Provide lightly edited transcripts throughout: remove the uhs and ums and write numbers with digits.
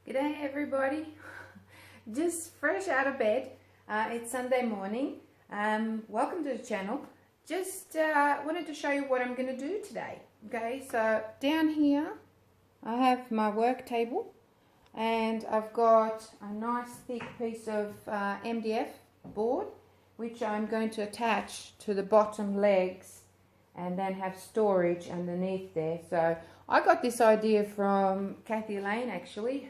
G'day everybody. Just fresh out of bed. It's Sunday morning. Welcome to the channel. Just wanted to show you what I'm going to do today. Okay, so down here I have my work table and I've got a nice thick piece of MDF board which I'm going to attach to the bottom legs and then have storage underneath there. So I got this idea from Kathy Lane actually.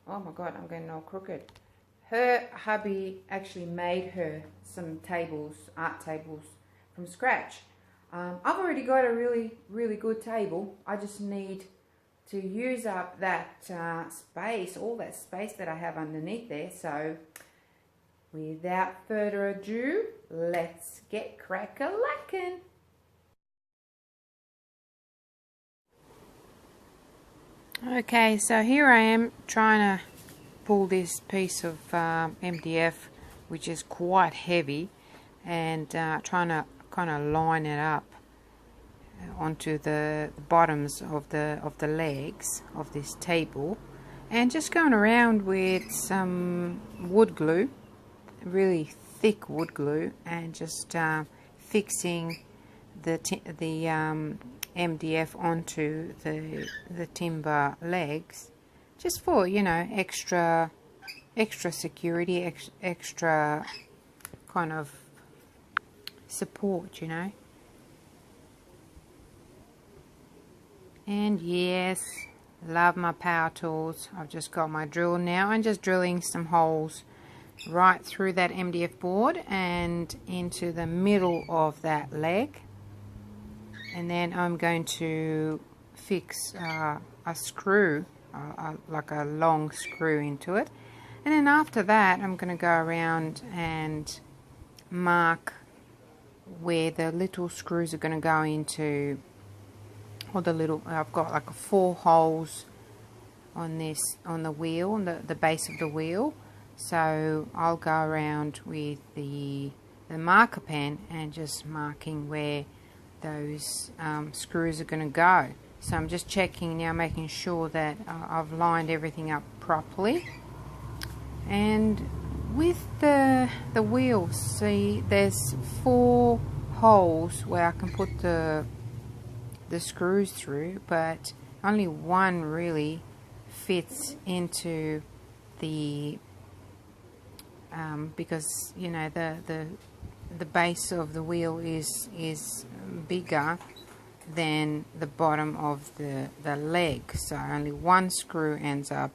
Oh my god, I'm getting all crooked. Her hubby actually made her some tables, art tables from scratch. I've already got a really good table. I just need to use up that space, all that space that I have underneath there. So without further ado, let's get crack-a-lackin'. Okay, so here I am trying to pull this piece of MDF, which is quite heavy, and trying to kind of line it up onto the bottoms of the legs of this table, and just going around with some wood glue, really thick wood glue, and just fixing the MDF onto the timber legs, just for, you know, extra security, extra kind of support, you know. And yes, love my power tools. I've just got my drill now and just drilling some holes right through that MDF board and into the middle of that leg. And then I'm going to fix a screw, like a long screw into it. And then after that, I'm going to go around and mark where the little screws are going to go into, or the little, I've got like 4 holes on this, on the wheel, on the base of the wheel. So I'll go around with the marker pen and just marking where those screws are going to go. So I'm just checking now, making sure that I've lined everything up properly. And with the wheels, see, there's 4 holes where I can put the screws through, but only one really fits into the because, you know, the base of the wheel is bigger than the bottom of the leg, so only one screw ends up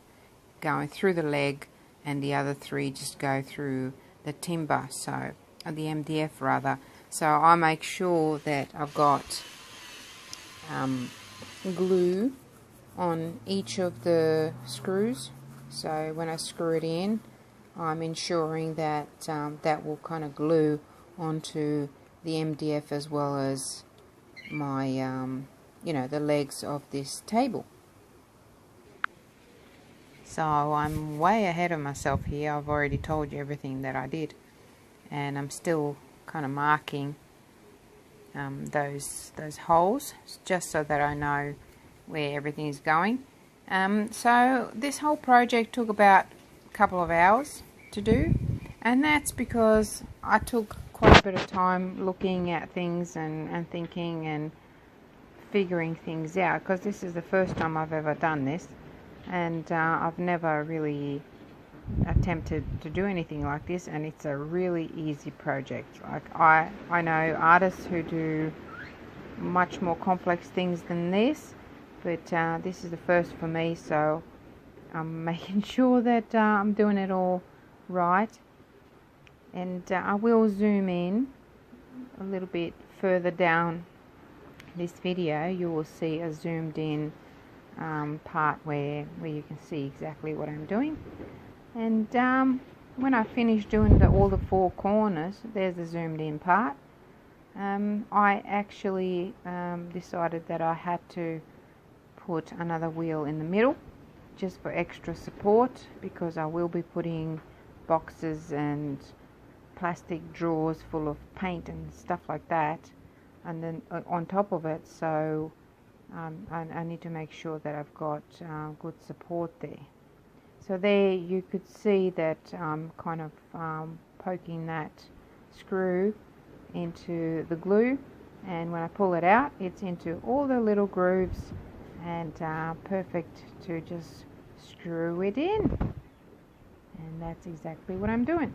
going through the leg and the other 3 just go through the timber, so the MDF rather. So I make sure that I've got glue on each of the screws, so when I screw it in, I'm ensuring that that will kind of glue onto the MDF as well as my you know, the legs of this table. So I'm way ahead of myself here. I've already told you everything that I did, and I'm still kind of marking those holes just so that I know where everything is going. So this whole project took about a couple of hours to do, and that's because I took quite a bit of time looking at things and thinking and figuring things out, because this is the first time I've ever done this, and I've never really attempted to do anything like this, and it's a really easy project. Like I know artists who do much more complex things than this, but this is the first for me, so I'm making sure that I'm doing it all right. And I will zoom in a little bit further down this video. You will see a zoomed in part where you can see exactly what I'm doing. And when I finish doing all the 4 corners, there's the zoomed in part. I actually decided that I had to put another wheel in the middle just for extra support, because I will be putting boxes and plastic drawers full of paint and stuff like that, and then on top of it, so I need to make sure that I've got good support there. So there you could see that I'm kind of poking that screw into the glue, and when I pull it out, it's into all the little grooves, and perfect to just screw it in. And that's exactly what I'm doing,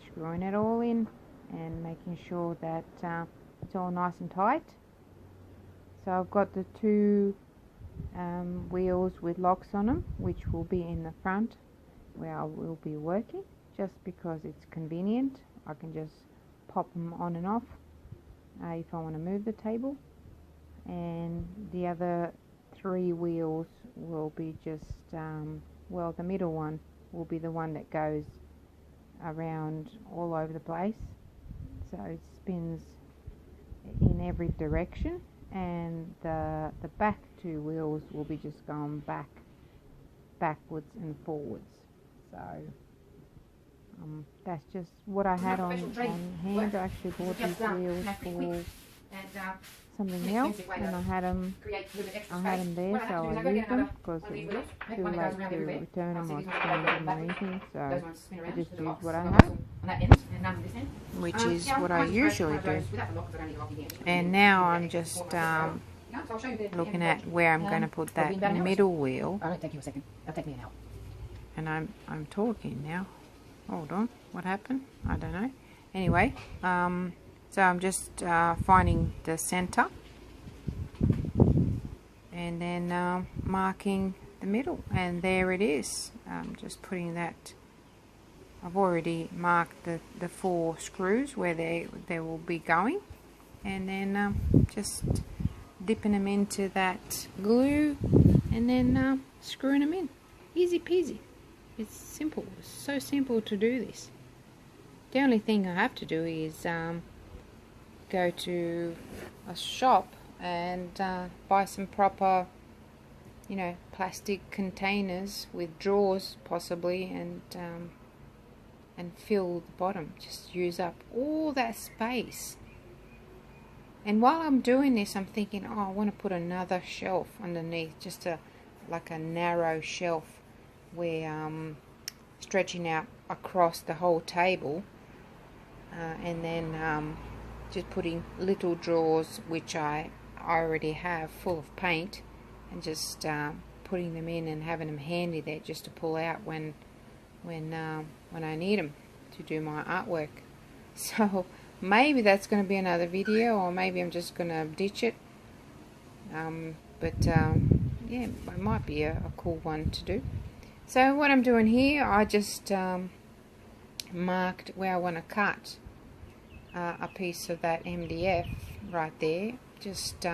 screwing it all in and making sure that it's all nice and tight. So I've got the two wheels with locks on them, which will be in the front where I will be working, just because it's convenient. I can just pop them on and off if I want to move the table. And the other three wheels will be just well, the middle one will be the one that goes around all over the place, so it spins in every direction, and the back two wheels will be just going backwards and forwards. So that's just what I had on hand. I actually bought these wheels for something else, and I had them there, so I used them because it was too late to return them or exchange them or anything, so I just used what I have, which is what I usually do. And now I'm just looking at where I'm going to put that middle wheel. And I'm talking now. Hold on, what happened? I don't know. Anyway, so I'm just finding the center and then marking the middle, and there it is. Just putting that. I've already marked the 4 screws where they will be going, and then just dipping them into that glue and then screwing them in. Easy peasy. It's simple. It's so simple to do this. The only thing I have to do is go to a shop and buy some proper, plastic containers with drawers possibly, and fill the bottom. Just use up all that space. And while I'm doing this, I'm thinking, I want to put another shelf underneath, just like a narrow shelf where stretching out across the whole table, and then just putting little drawers, which I already have, full of paint, and just putting them in and having them handy there just to pull out when I need them to do my artwork. So maybe that's going to be another video, or maybe I'm just going to ditch it. Yeah, it might be a cool one to do. So what I'm doing here, I just marked where I want to cut a piece of that MDF right there, just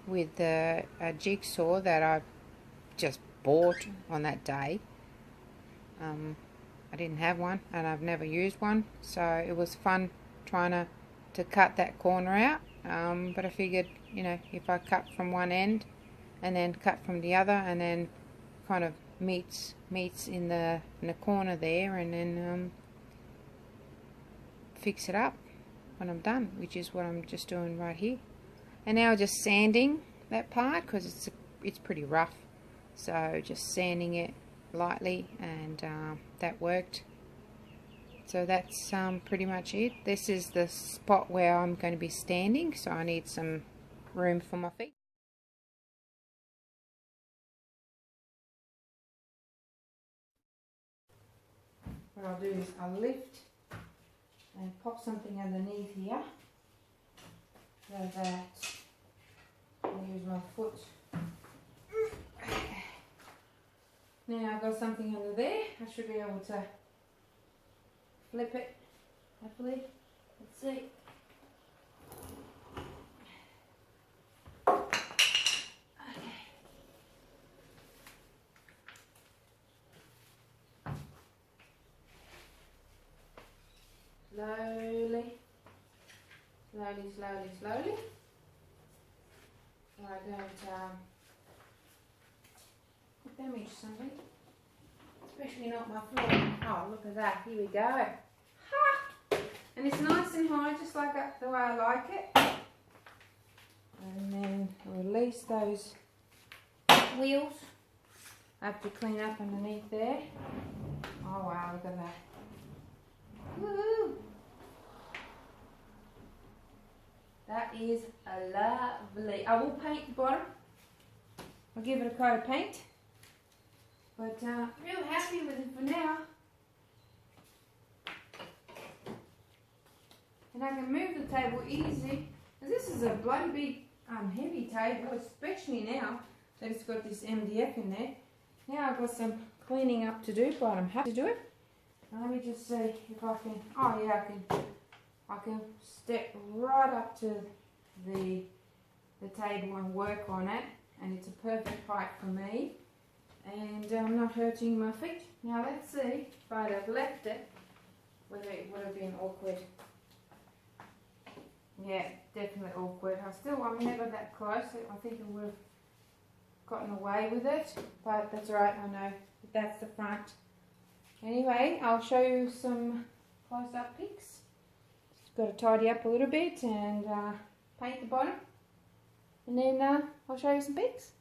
with a jigsaw that I just bought on that day. I didn't have one, and I've never used one, so it was fun trying to cut that corner out. But I figured, if I cut from one end and then cut from the other, and then kind of meets in the corner there, and then fix it up when I'm done, which is what I'm just doing right here. And now just sanding that part, because it's pretty rough, so just sanding it lightly, and that worked. So that's pretty much it. This is the spot where I'm going to be standing, so I need some room for my feet. What I'll do is I'll lift and pop something underneath here, so that I'll use my foot. Now I've got something under there. I should be able to flip it, hopefully. Let's see. Okay. Slowly. So I don't damage something, especially not my floor. Oh, look at that, here we go. Ha! And it's nice and high, just like the way I like it. And then release those wheels, I have to clean up underneath there. Oh wow, look at that. Woohoo! That is lovely. I will paint the bottom. I'll give it a coat of paint. But real happy with it for now. And I can move the table easy. Because this is a bloody big heavy table, especially now that it's got this MDF in there. Now I've got some cleaning up to do, but I'm happy to do it. Now let me just see if I can. Oh yeah, I can step right up to the table and work on it, and it's a perfect height for me, and I'm not hurting my feet. Now let's see if I'd have left it, whether it would have been awkward. Yeah, definitely awkward. I'm never that close. I think I would have gotten away with it, but that's alright. I know that's the front. Anyway, I'll show you some close-up pics. Just got to tidy up a little bit and paint the bottom, and then I'll show you some pics.